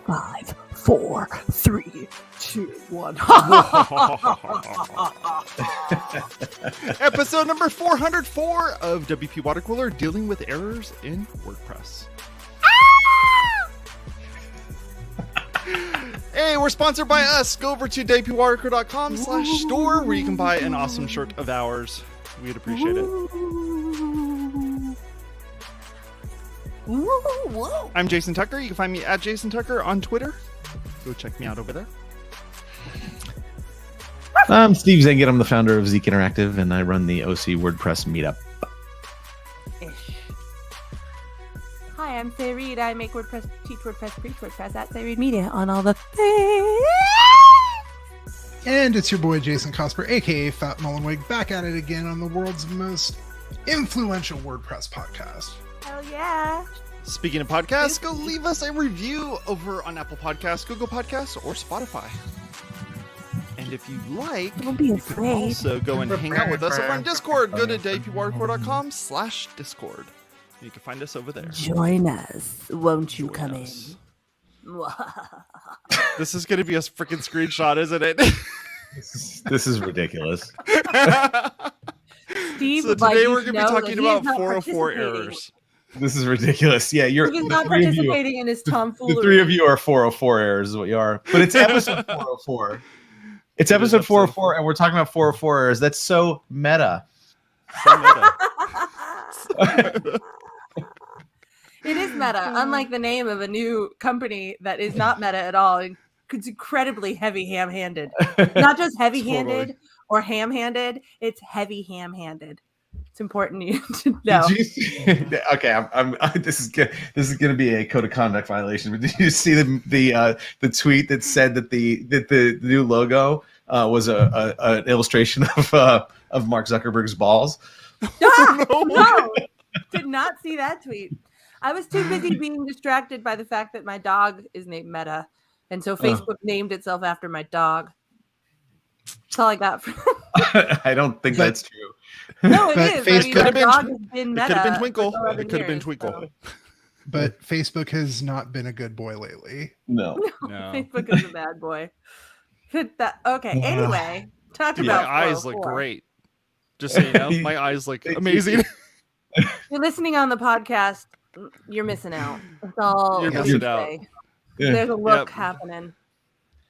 5, 4, 3, 2, 1. Episode number 404 of WP Watercooler, dealing with errors in WordPress. Hey, we're sponsored by us. Go over to WPwatercooler.com/store where you can buy an awesome shirt of ours. We'd appreciate it. I'm Jason Tucker. You can find me at Jason Tucker on Twitter. Go check me out over there. I'm Steve Zehngut. I'm the founder of Zeek Interactive, and I run the OC WordPress meetup. Hi, I'm Say Reed. I make WordPress, teach WordPress, preach WordPress at Say Reed Media on all the things. And it's your boy Jason Cosper, aka Fat Mullenweg, back at it again on the world's most influential WordPress podcast. Hell yeah. Speaking of podcasts, go leave us a review over on Apple Podcasts, Google Podcasts, or Spotify. And if you like, Don't be you afraid. can also go and hang out with us over on Discord. Go to WPwatercooler.com/Discord. You can find us over there. Join us. Won't you Join come us. in? This is going to be a freaking screenshot, isn't it? This is ridiculous. Steve So would like today you we're to going to be know talking that he is about not 404 participating. errors. This is ridiculous. Yeah, you're He is the not three of you- participating in his The tomfoolery. three of you are 404 errors is what you are. But it's episode 404. It's episode 404, and we're talking about 404 errors. That's so meta. So meta. It is meta, unlike the name of a new company that is not meta at all. It's incredibly heavy ham-handed. Not just heavy-handed or ham-handed, it's heavy ham-handed. It's important you to know. Did you see, okay, this is going to be a code of conduct violation. But did you see the tweet that said that the new logo was an illustration of Mark Zuckerberg's balls? No, did not see that tweet. I was too busy being distracted by the fact that my dog is named Meta, and so Facebook named itself after my dog. That's all I got. I don't think that's true. No, it But is. Facebook- I mean, my dog has been It Meta. could have been Twinkle. for 11 It could have been years, Twinkle. so- But Facebook has not been a good boy lately. No. No. Facebook is a bad boy. Okay. Anyway, talk Dude, about my eyes look 404. great. Just so you know, my eyes look amazing. You're listening on the podcast. You're missing out. That's all. You're we missing can out. say. Yeah. There's a look Yep. happening.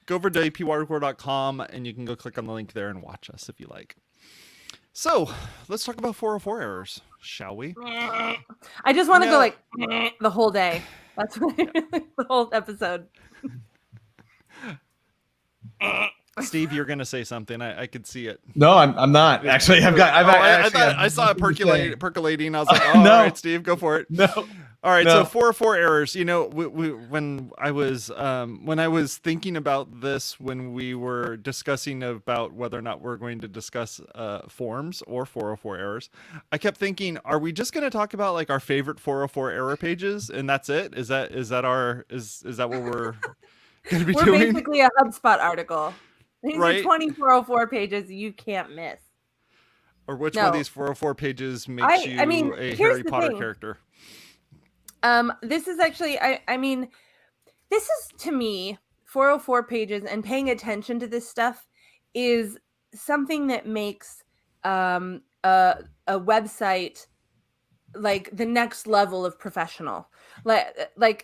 Go over to WPwatercooler.com and you can go click on the link there and watch us if you like. So let's talk about 404 errors, shall we? I just want to No. go like the whole day. That's what the whole episode. Steve, you're gonna say something. I could see it. No, I'm not. Actually, I saw it percolating. I was like, oh, No. all right, Steve, go for it. No. All right, No. so 404 errors. You know, when I was thinking about this, when we were discussing about whether or not we're going to discuss forms or 404 errors, I kept thinking, are we just going to talk about like our favorite 404 error pages, and that's it? Is that what we're going to be We're doing? basically a HubSpot article. These Right. are 2404 pages you can't miss. Or which one of No. these 404 pages makes you I mean, a here's Harry the Potter thing. character? This is actually, I mean, this is to me 404 pages, and paying attention to this stuff is something that makes a website like the next level of professional. I've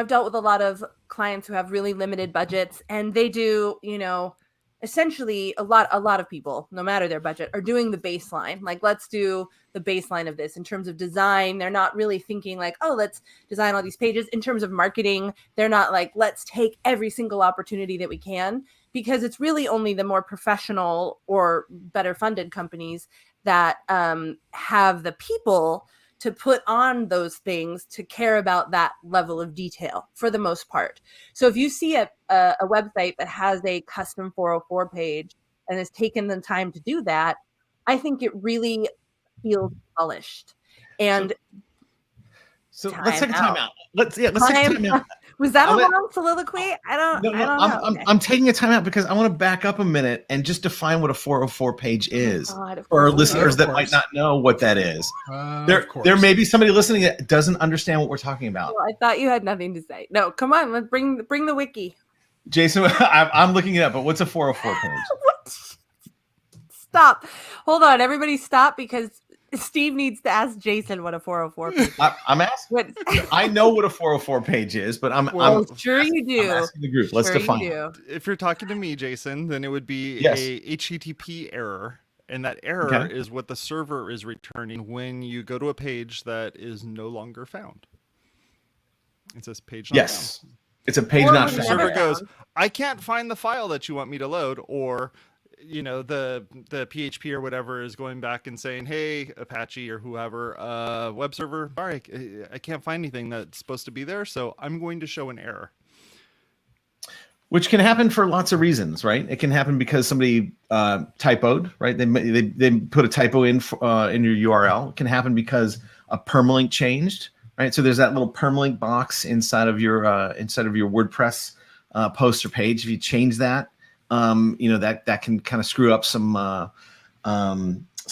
dealt with a lot of clients who have really limited budgets, and they do, essentially a lot of people, no matter their budget, are doing the baseline. Like, let's do the baseline of this in terms of design. They're not really thinking like, oh, let's design all these pages. In terms of marketing, they're not like, let's take every single opportunity that we can, because it's really only the more professional or better funded companies that have the people to put on those things to care about that level of detail for the most part. So if you see a website that has a custom 404 page and has taken the time to do that, I think it really feels polished. And So let's take a time out. Let's take a time out. Was that a I'm- long soliloquy? I don't No, know. Okay. I'm taking a time out because I want to back up a minute and just define what a 404 page is God, of for our course. listeners Of that course. might not know what that is. Of course. There may be somebody listening that doesn't understand what we're talking about. Well, I thought you had nothing to say. No, come on, let's bring the wiki. Jason, I'm looking it up, but what's a 404 page? What? Stop. Hold on, everybody stop, because Steve needs to ask Jason what a 404 page is. I'm asking. What? I know what a 404 page is, but I'm Sure you do. I'm asking the group. Let's Sure define you it. do. If you're talking to me, Jason, then it would be Yes. a HTTP error. And that error Okay. is what the server is returning when you go to a page that is no longer found. It says page not Yes. found. It's a page Or not was The found. never server goes, found. I can't find the file that you want me to load, or the PHP or whatever is going back and saying, hey, Apache or whoever, web server, sorry, I can't find anything that's supposed to be there, so I'm going to show an error. Which can happen for lots of reasons, right? It can happen because somebody typoed, right? They put a typo in your URL. It can happen because a permalink changed, right? So there's that little permalink box inside of your WordPress post or page. If you change that, that can kind of screw up some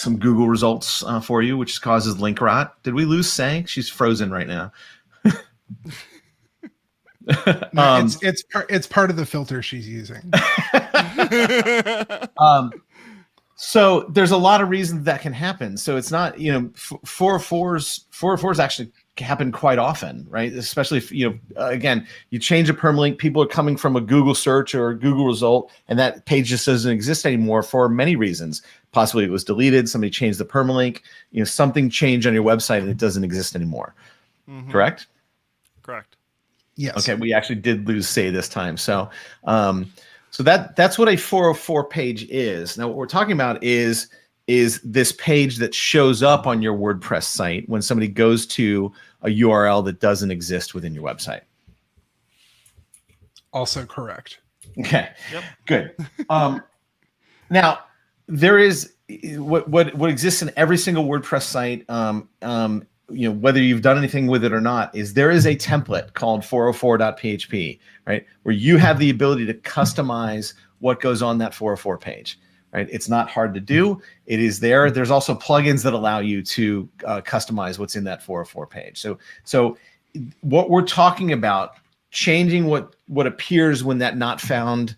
Google results for you, which causes link rot. Did we lose Say? She's frozen right now. No, it's part of the filter she's using. So there's a lot of reasons that can happen. So it's not, 404s actually happen quite often, right? Especially if, again, you change a permalink, people are coming from a Google search or a Google result, and that page just doesn't exist anymore for many reasons. Possibly it was deleted, somebody changed the permalink, something changed on your website and it doesn't exist anymore. Mm-hmm. Correct? Correct. Yes. Okay, we actually did lose Say this time. So that's what a 404 page is. Now what we're talking about is this page that shows up on your WordPress site when somebody goes to a URL that doesn't exist within your website. Also correct. Okay, Yep. good. Now there is what exists in every single WordPress site. Whether you've done anything with it or not, is there is a template called 404.php, right? Where you have the ability to customize what goes on that 404 page, right? It's not hard to do. It is there. There's also plugins that allow you to customize what's in that 404 page. So what we're talking about, changing what appears when that not found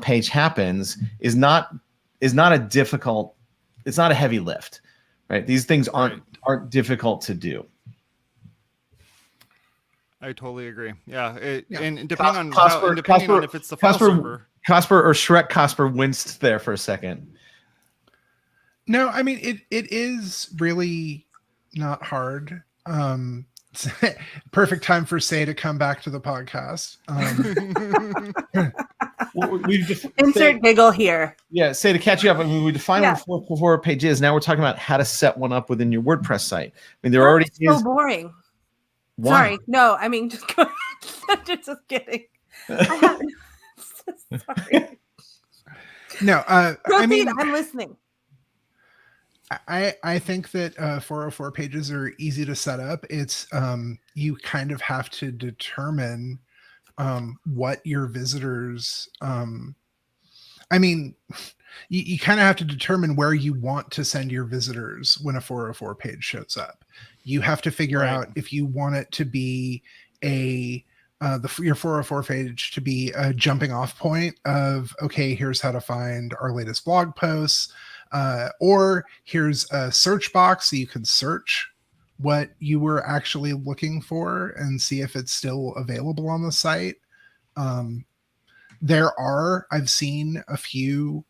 page happens is not a difficult, it's not a heavy lift, right? These things aren't difficult to do. I totally agree. Yeah, Yeah. and depending on Cosper, if it's the file server. Cosper or Shrek Cosper winced there for a second. No, I mean it is really not hard. Perfect time for Say to come back to the podcast. Insert giggle here. Yeah, Say to catch you up. I mean, we define Yeah. what a 404 page is. Now we're talking about how to set one up within your WordPress site. I mean, there already So is. boring. Why? Sorry. No, I mean, just go ahead. Just kidding. I have, sorry. No, Proceed. I mean, I'm listening. I think that 404 pages are easy to set up. It's you kind of have to determine what your visitors I mean, you kind of have to determine where you want to send your visitors when a 404 page shows up. You have to figure out if you want it to be your 404 page to be a jumping off point of, okay, here's how to find our latest blog posts, or here's a search box so you can search what you were actually looking for and see if it's still available on the site. I've seen a few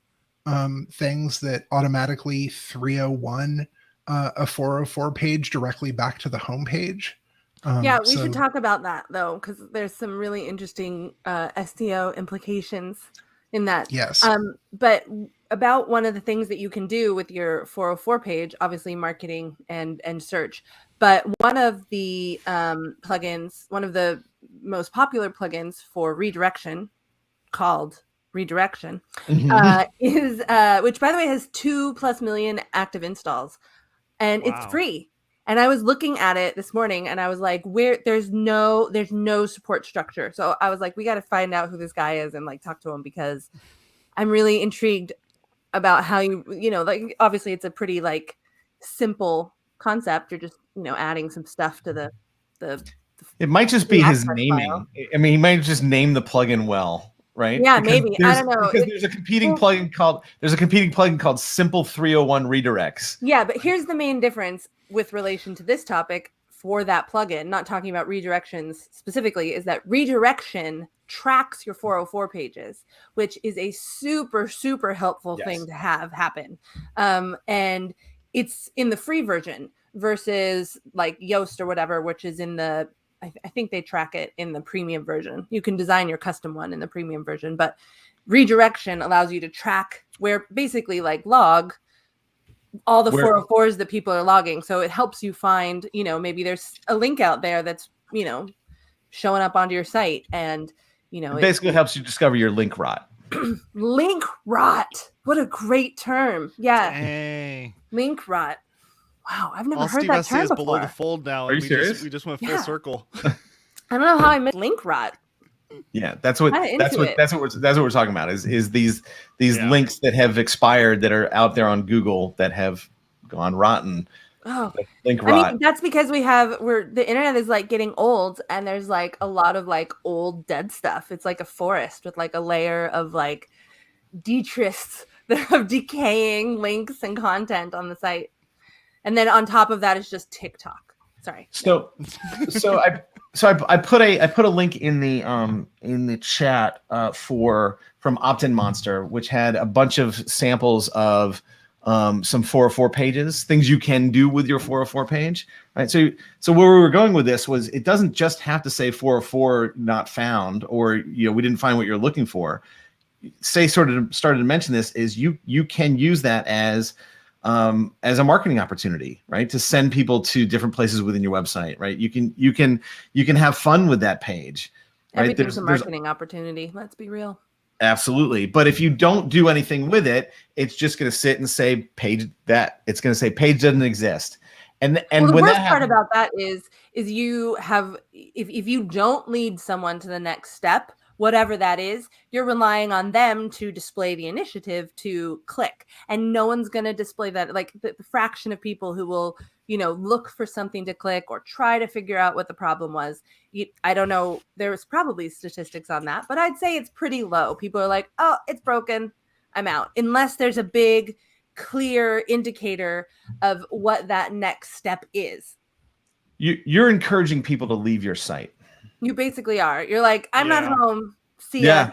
things that automatically 301 a 404 page directly back to the home page. Yeah, we should talk about that though, because there's some really interesting SEO implications in that. Yes. But about one of the things that you can do with your 404 page, obviously marketing and search, but one of the plugins, one of the most popular plugins for redirection, called Redirection, is which by the way has 2+ million active installs, and it's free. And I was looking at it this morning and I was like, there's no support structure. So I was like, we got to find out who this guy is and like talk to him, because I'm really intrigued about how like obviously it's a pretty like simple concept. You're just, adding some stuff to the It might just be his access naming. file. I mean, he might just name the plugin well, right? Yeah, Because maybe. I don't know. Because there's a competing plugin called Simple 301 Redirects. Yeah, but here's the main difference with relation to this topic for that plugin, not talking about redirections specifically, is that redirection tracks your 404 pages, which is a super, super helpful thing to have happen. And it's in the free version versus like Yoast or whatever, which is in the, I think they track it in the premium version. You can design your custom one in the premium version, but redirection allows you to track where basically like log all the 404s that people are logging. So it helps you find, maybe there's a link out there that's, showing up onto your site, and, it basically helps you discover your link rot. Link rot. What a great term. Yeah. Dang. Link rot. Wow. I've never All heard Steve that has to say term is before. below the fold now. Are you serious? We just went full circle. I don't know how I missed link rot. Yeah, that's what we're talking about is these links that have expired that are out there on Google that have gone rotten. Oh, link rot. I mean, that's because the internet is like getting old, and there's like a lot of like old dead stuff. It's like a forest with like a layer of like detritus of decaying links and content on the site. And then on top of that is just TikTok. Sorry. So I put a link in the chat from Opt-in Monster, which had a bunch of samples of some 404 pages, things you can do with your 404 page, right? So where we were going with this was, it doesn't just have to say 404 not found, or we didn't find what you're looking for. Started to mention this is you can use that as a marketing opportunity, right? To send people to different places within your website, right? You can have fun with that page. Right? Everything's a marketing opportunity. Let's be real. Absolutely. But if you don't do anything with it, it's just going to sit and say page that. It's going to say page doesn't exist. And the when worst part about that is you have, if you don't lead someone to the next step, whatever that is, you're relying on them to display the initiative to click, and no one's going to display that. Like the fraction of people who will, look for something to click or try to figure out what the problem was. I don't know. There's probably statistics on that, but I'd say it's pretty low. People are like, oh, it's broken, I'm out. Unless there's a big, clear indicator of what that next step is. You're encouraging people to leave your site. You basically are. You're like, I'm not home. See ya.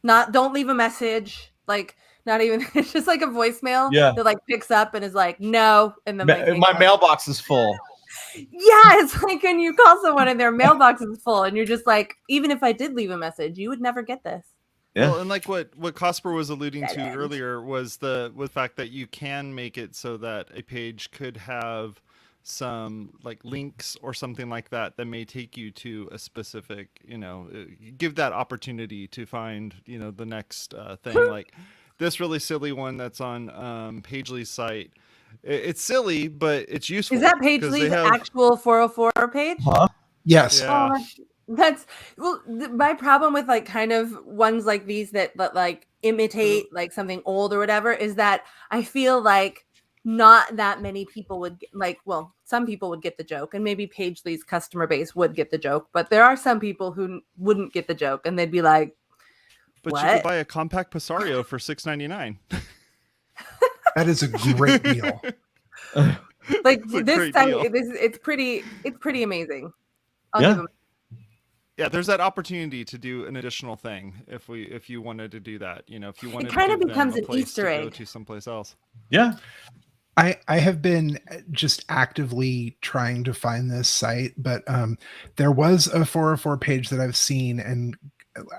Don't leave a message. Like, not even, it's just like a voicemail that like picks up and is like, no. And then my mailbox is full. Yeah, it's like when you call someone and their mailbox is full, and you're just like, even if I did leave a message, you would never get this. Yeah. Well, and like what Cosper was alluding to earlier was the fact that you can make it so that a page could have some like links or something like that may take you to a specific, give that opportunity to find, the next thing. Like this really silly one that's on Paige Lee's site. It's silly, but it's useful. Is that Paige Lee's actual 404 page? Huh? Yes. Yeah. That's my problem with like kind of ones like these that like imitate like something old or whatever, is that I feel like not that many people would some people would get the joke, and maybe Paige Lee's customer base would get the joke, but there are some people who wouldn't get the joke, and they'd be like, but what? You could buy a compact Passario for $6.99. That is a great deal. Like this time, it's pretty amazing. Yeah, there's that opportunity to do an additional thing if you wanted to do that. If you wanted, it kind of to becomes an to Easter egg. go to someplace else. Yeah. I have been just actively trying to find this site, but there was a 404 page that I've seen, and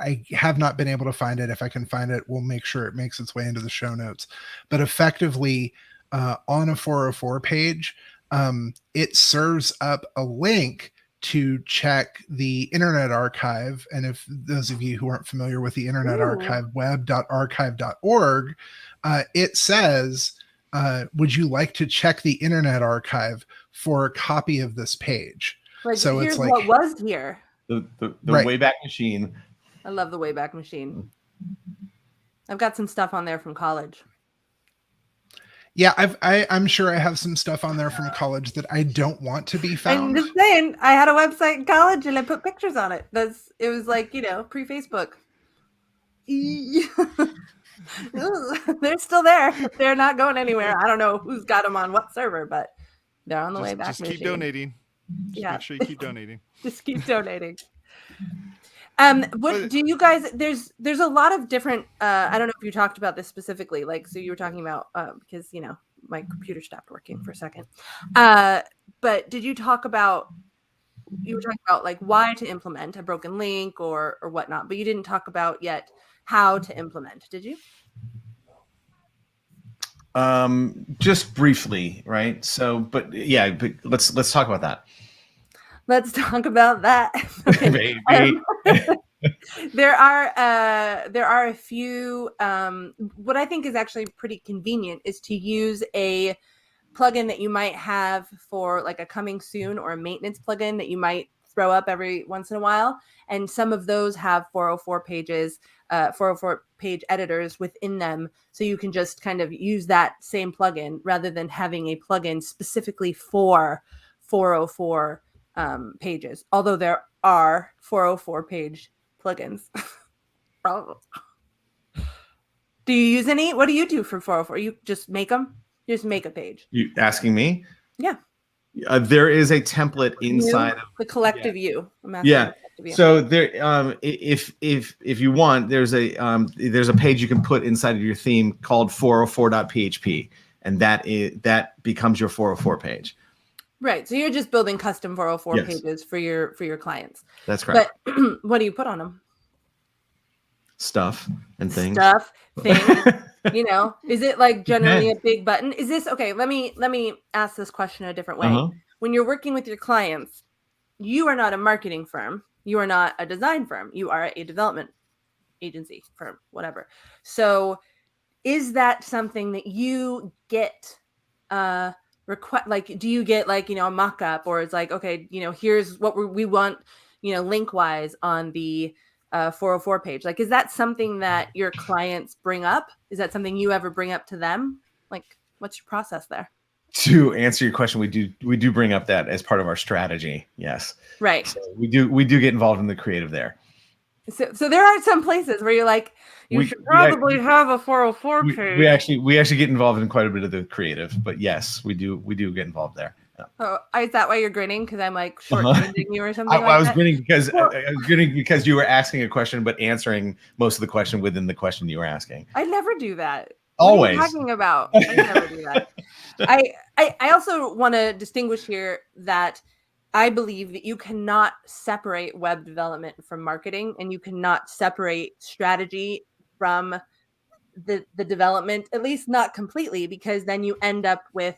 I have not been able to find it. If I can find it, we'll make sure it makes its way into the show notes. But effectively, on a 404 page, it serves up a link to check the Internet Archive. And if those of you who aren't familiar with the Internet Archive, web.archive.org, it says would you like to check the Internet Archive for a copy of this page? Like, So here's it's like what was here. The Right. Wayback Machine. I love the Wayback Machine. I've got some stuff on there from college. Yeah, I'm sure I have some stuff on there from college that I don't want to be I'm found. just saying, I had a website in college and I put pictures on it. It was like, pre-Facebook. They're still there. They're not going anywhere. I don't know who's got them on what server, but they're on the Wayback Just Machine. keep donating. Yeah. Make sure you keep donating. Just keep donating. What do you guys? There's a lot of different. I don't know if you talked about this specifically. Like, so you were talking about because my computer stopped working for a second. But did you talk about? You were talking about like why to implement a broken link or whatnot, but you didn't talk about yet how to implement. Did you? Just briefly, right? So, but let's talk about that. Let's talk about that. Okay. There are a few. What I think is actually pretty convenient is to use a plugin that you might have for like a coming soon or a maintenance plugin that you might throw up every once in a while. And some of those have 404 pages, 404 page editors within them. So you can just kind of use that same plugin rather than having a plugin specifically for 404 pages. Although there are 404 page plugins. Do you use any? What do you do for 404? You just make them? You just make a page. You asking me? Yeah. There is a template inside of the collective you. Yeah. So there, if you want, there's a page you can put inside of your theme called 404.php, and that becomes your 404 page. Right. So you're just building custom 404 Yes. pages for your clients. That's correct. But what do you put on them? Stuff and things. Things. Is it like generally a big button? Is this okay? Let me ask this question a different way. Uh-huh. When you're working with your clients, you are not a marketing firm. You are not a design firm. You are a development agency firm, whatever. So is that something that you get do you get a mock-up, or it's like, okay, here's what we want, link wise on the 404 page? Like, is that something that your clients bring up? Is that something you ever bring up to them? Like, what's your process there? To answer your question, we do bring up that as part of our strategy. Yes. Right. So we do get involved in the creative there. So there are some places where you're like, you should probably have a 404 page. We actually get involved in quite a bit of the creative, but yes, we do get involved there. Yeah. Oh, is that why you're grinning? Because I'm like short-changing you or something? I was grinning because you were asking a question, but answering most of the question within the question you were asking. I never do that. Always. What are you talking about? I never do that. I also want to distinguish here that I believe that you cannot separate web development from marketing, and you cannot separate strategy from the development, at least not completely, because then you end up with,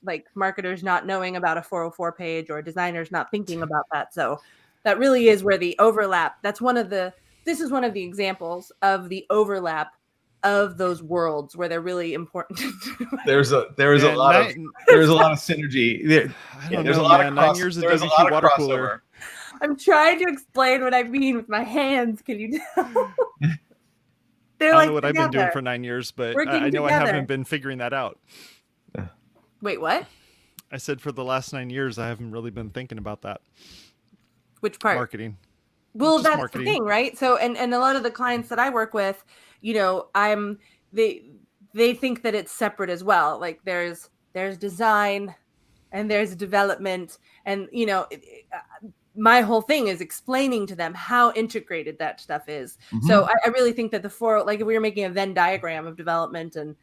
like marketers not knowing about a 404 page or designers not thinking about that. So that really is where the overlap, this is one of the examples of the overlap of those worlds where they're really important. There's a lot of synergy. There's a lot of 9 years of WPwatercooler. I'm trying to explain what I mean with my hands. Can you tell? I don't know what I've been doing for 9 years, but I know I together. haven't been figuring that out. Wait, what? I said for the last 9 years, I haven't really been thinking about that. Which part? Marketing. Well, Just that's marketing. the thing, right? So, and a lot of the clients that I work with, they think that it's separate as well. Like there's design and there's development, and my whole thing is explaining to them how integrated that stuff is. Mm-hmm. So I really think that if we were making a Venn diagram of development, and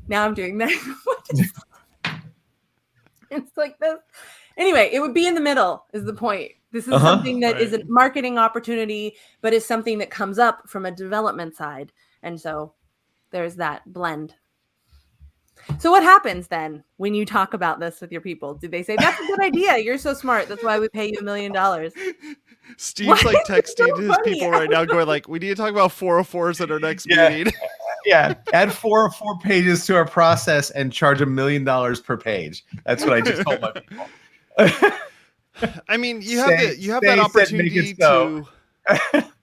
now I'm doing that. It's like this. Anyway, it would be in the middle is the point. This is something that is a marketing opportunity, but is something that comes up from a development side. And so there's that blend. So what happens then when you talk about this with your people? Do they say, that's a good idea, you're so smart, that's why we pay you $1 million? Steve's like texting his people right now going like, we need to talk about 404s at our next meeting. Yeah, add 404 pages to our process and charge $1 million per page. That's what I just told my people. I mean, you have that opportunity to.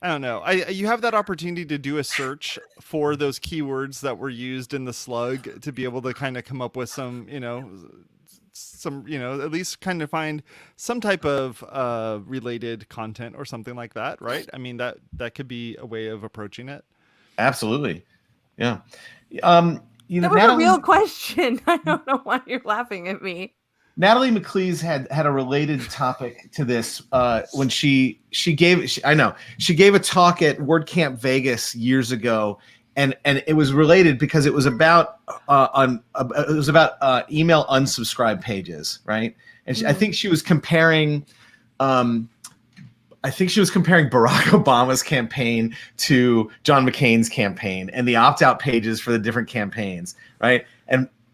I don't know. You have that opportunity to do a search for those keywords that were used in the slug to be able to kind of come up with some, at least kind of find some type of related content or something like that, right? I mean, that could be a way of approaching it. Absolutely. Yeah. That was a real question. I don't know why you're laughing at me. Natalie McLeese had a related topic to this when she gave a talk at WordCamp Vegas years ago, and it was related because it was about email unsubscribe pages, right? And I think she was comparing. I think she was comparing Barack Obama's campaign to John McCain's campaign and the opt-out pages for the different campaigns, right?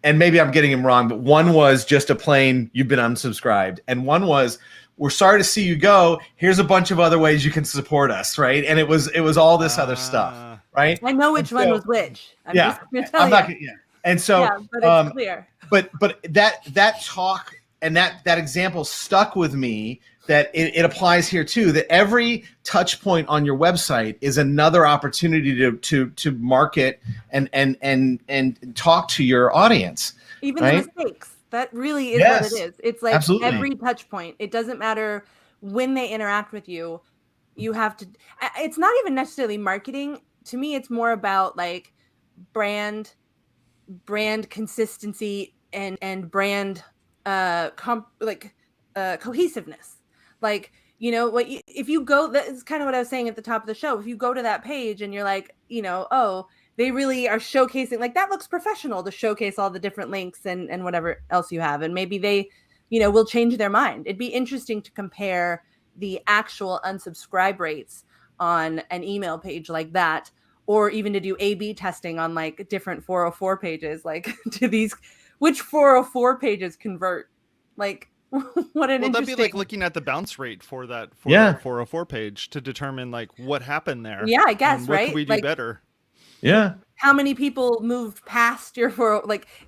And maybe I'm getting him wrong, but one was just a plain "you've been unsubscribed," and one was "we're sorry to see you go. Here's a bunch of other ways you can support us," right? And it was all this other stuff, right? I know which one was which. I'm not gonna, and so, yeah, but it's clear. But that talk and that example stuck with me. That it applies here too. That every touch point on your website is another opportunity to market and talk to your audience. Even right? the mistakes. That really is what it is. It's like absolutely. Every touch point. It doesn't matter when they interact with you. You have to. It's not even necessarily marketing. To me, it's more about like brand consistency and brand cohesiveness. Like, if you go, that's kind of what I was saying at the top of the show. If you go to that page and you're like, oh, they really are showcasing, like, that looks professional to showcase all the different links and whatever else you have. And maybe they, will change their mind. It'd be interesting to compare the actual unsubscribe rates on an email page like that, or even to do A/B testing on like different 404 pages, like which 404 pages convert, like, what an interesting. That'd be like looking at the bounce rate for that 404 page to determine like what happened there. Yeah, I guess, what right? Could we do better? Yeah. How many people moved past your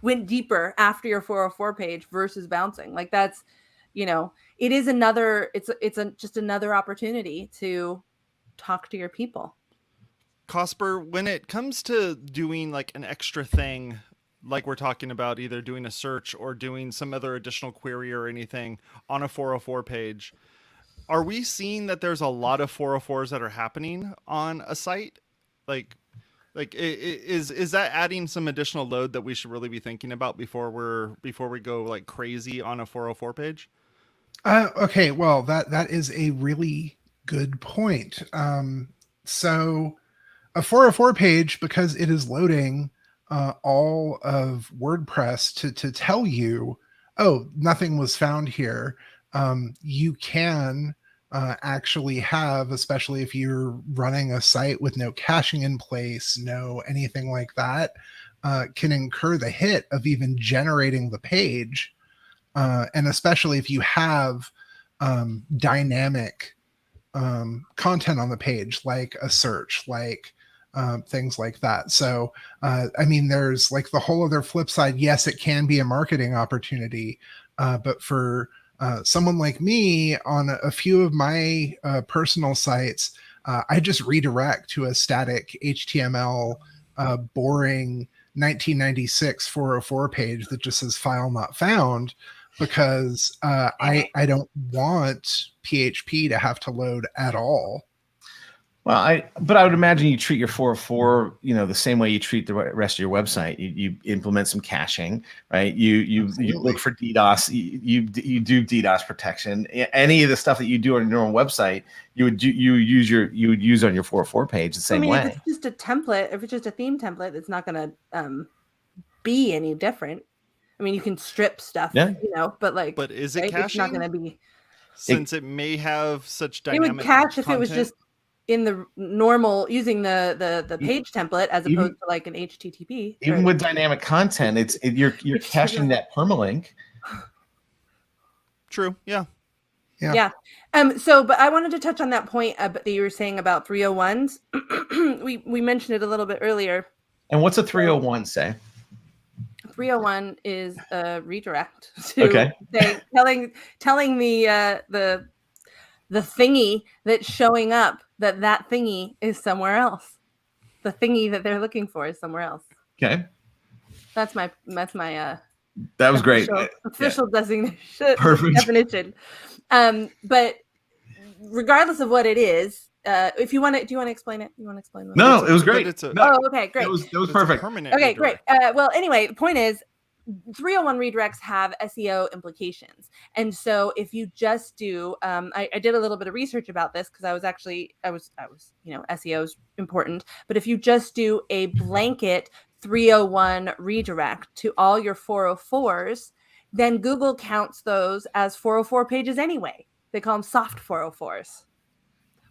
went deeper after your 404 page versus bouncing? Like that's, it is another. It's just another opportunity to talk to your people. Cosper, when it comes to doing like an extra thing, like we're talking about either doing a search or doing some other additional query or anything on a 404 page, are we seeing that there's a lot of 404s that are happening on a site? Like is that adding some additional load that we should really be thinking about before we go like crazy on a 404 page? Okay, well that is a really good point. So a 404 page, because it is loading all of WordPress to tell you, oh, nothing was found here. You can actually have, especially if you're running a site with no caching in place, no anything like that, can incur the hit of even generating the page. And especially if you have dynamic content on the page, like a search, like things like that. So, there's like the whole other flip side. Yes, it can be a marketing opportunity, but for someone like me on a few of my personal sites, I just redirect to a static HTML, boring 1996 404 page that just says file not found, because I don't want PHP to have to load at all. Well, but I would imagine you treat your 404, the same way you treat the rest of your website. You implement some caching, right? You look for DDoS. You do DDoS protection. Any of the stuff that you do on your own website, you would use on your 404 page the same way. If it's just a template, if it's just a theme template, it's not going to be any different. I mean, you can strip stuff, but is it right? caching? It's not going to be. Since it may have such dynamic. It would cache content. if it was just in the normal using the page template as opposed to like an HTTP. Even with dynamic content, you're caching that permalink. True. Yeah. But I wanted to touch on that point that you were saying about 301s. we mentioned it a little bit earlier. And what's a 301 say? 301 is a redirect to say, telling the thingy that's showing up that thingy is somewhere else. The thingy that they're looking for is somewhere else. Okay. That's my That was great. Official designation. Perfect. Definition. But regardless of what it is, if you want to, do you want to explain it? You want to explain what No, it was great. Okay, great. That was perfect. Okay, great. Well, anyway, the point is 301 redirects have SEO implications. And so if you just do, I did a little bit of research about this because I was, SEO is important. But if you just do a blanket 301 redirect to all your 404s, then Google counts those as 404 pages anyway. They call them soft 404s,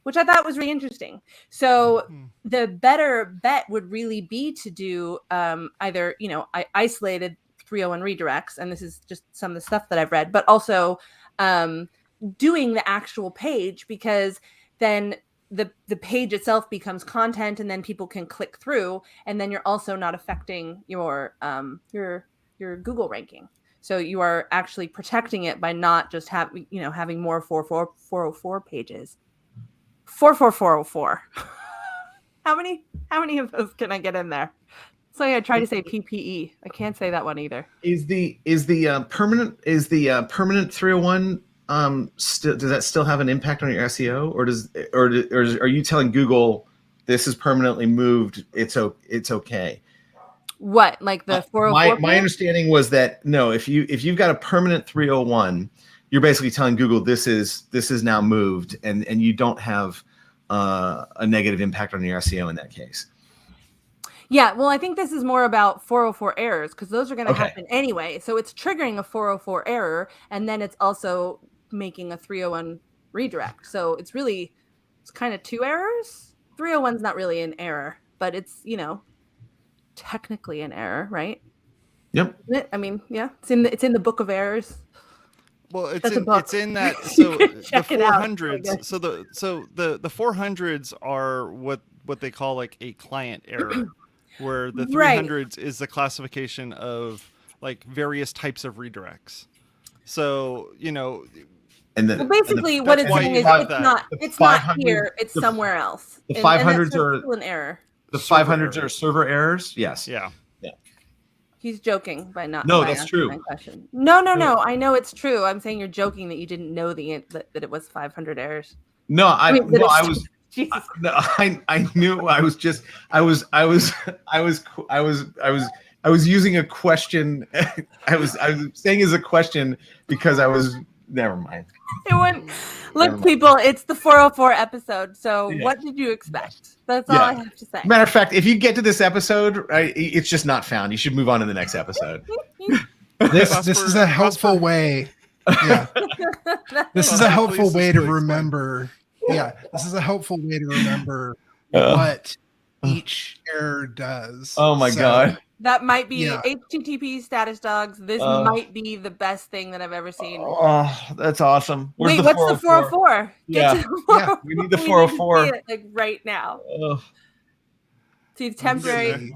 which I thought was really interesting. So the better bet would really be to do either, isolated 301 redirects, and this is just some of the stuff that I've read, but also doing the actual page, because then the page itself becomes content, and then people can click through, and then you're also not affecting your Google ranking. So you are actually protecting it by not just having more 404 pages. 44404. How many of those can I get in there? So I tried to say PPE. I can't say that one either. Is the permanent 301 does that still have an impact on your SEO, or are you telling Google this is permanently moved? It's okay. What, like the 404? My understanding was that no, if you've got a permanent 301, you're basically telling Google this is now moved, and you don't have a negative impact on your SEO in that case. Yeah, well, I think this is more about 404 errors, because those are going to happen anyway. So it's triggering a 404 error, and then it's also making a 301 redirect. So it's kind of two errors. 301's not really an error, but it's, technically an error, right? Yep. I mean, yeah, it's in the book of errors. Well, it's in that. So the 400s. So the 400s are what they call like a client error, where the 300s is the classification of like various types of redirects. So basically what it's saying is it's not here, it's somewhere else. The 500s are still an error. The 500s are server errors. Yes. Yeah. He's joking by not. No, that's true. My question. No. I know it's true. I'm saying you're joking that you didn't know that it was 500 errors. No, I was. Jesus. I knew. I was using a question. I was saying as a question because I was. Never mind. It went. Look, people, it's the 404 episode. So what did you expect? That's all I have to say. Matter of fact, if you get to this episode, it's just not found. You should move on to the next episode. This is a helpful way. Yeah. This is a helpful way to remember. Yeah. This is a helpful way to remember what each error does. Oh my God. That might be HTTP status dogs. This might be the best thing that I've ever seen. Oh, that's awesome. Wait, what's the 404? Yeah, we need the 404 like right now. Oh. See, temporary.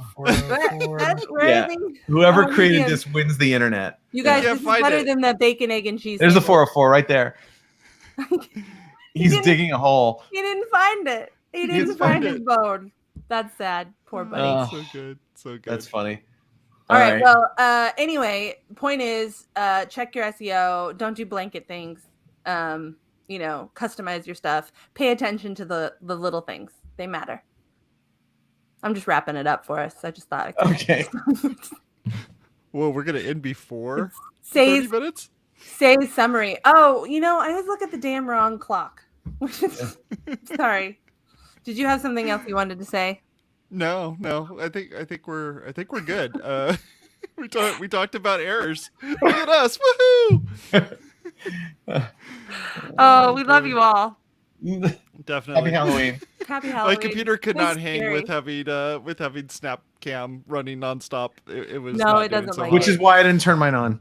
Whoever created this wins the internet. You guys, this is better than the bacon, egg, and cheese. There's the 404 right there. He's digging a hole. He didn't find it. He didn't find his bone. That's sad. Poor buddy. So good. So good. That's funny. All right. Well, anyway, point is, check your SEO. Don't do blanket things. Customize your stuff. Pay attention to the little things. They matter. I'm just wrapping it up for us. I just thought. Okay. Well, we're gonna end before 30 minutes. Say summary. Oh, I always look at the damn wrong clock. Sorry. Did you have something else you wanted to say? No. I think we're good. We talked about errors. Look at us. Woohoo! Oh, we love you all. Definitely. Happy Halloween. Happy Halloween. My computer could not hang with having Snapcam running nonstop. It was it doesn't like which is why I didn't turn mine on.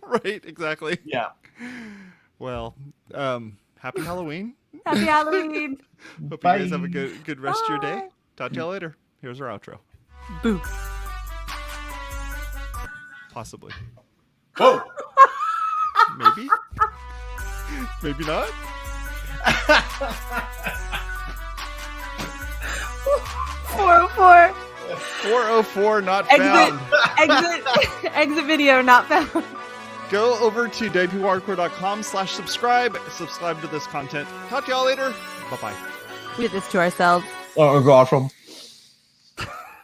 Right, exactly. Yeah. Well, happy Halloween. Happy Halloween. Hope you guys have a good rest of your day. Talk to y'all later. Here's our outro. Boo. Possibly. Whoa. Maybe. Maybe not. 404. 404 not found. Exit video not found. Go over to WPwatercooler.com/subscribe. Subscribe to this content. Talk to y'all later. Bye-bye. We did this to ourselves. That was awesome.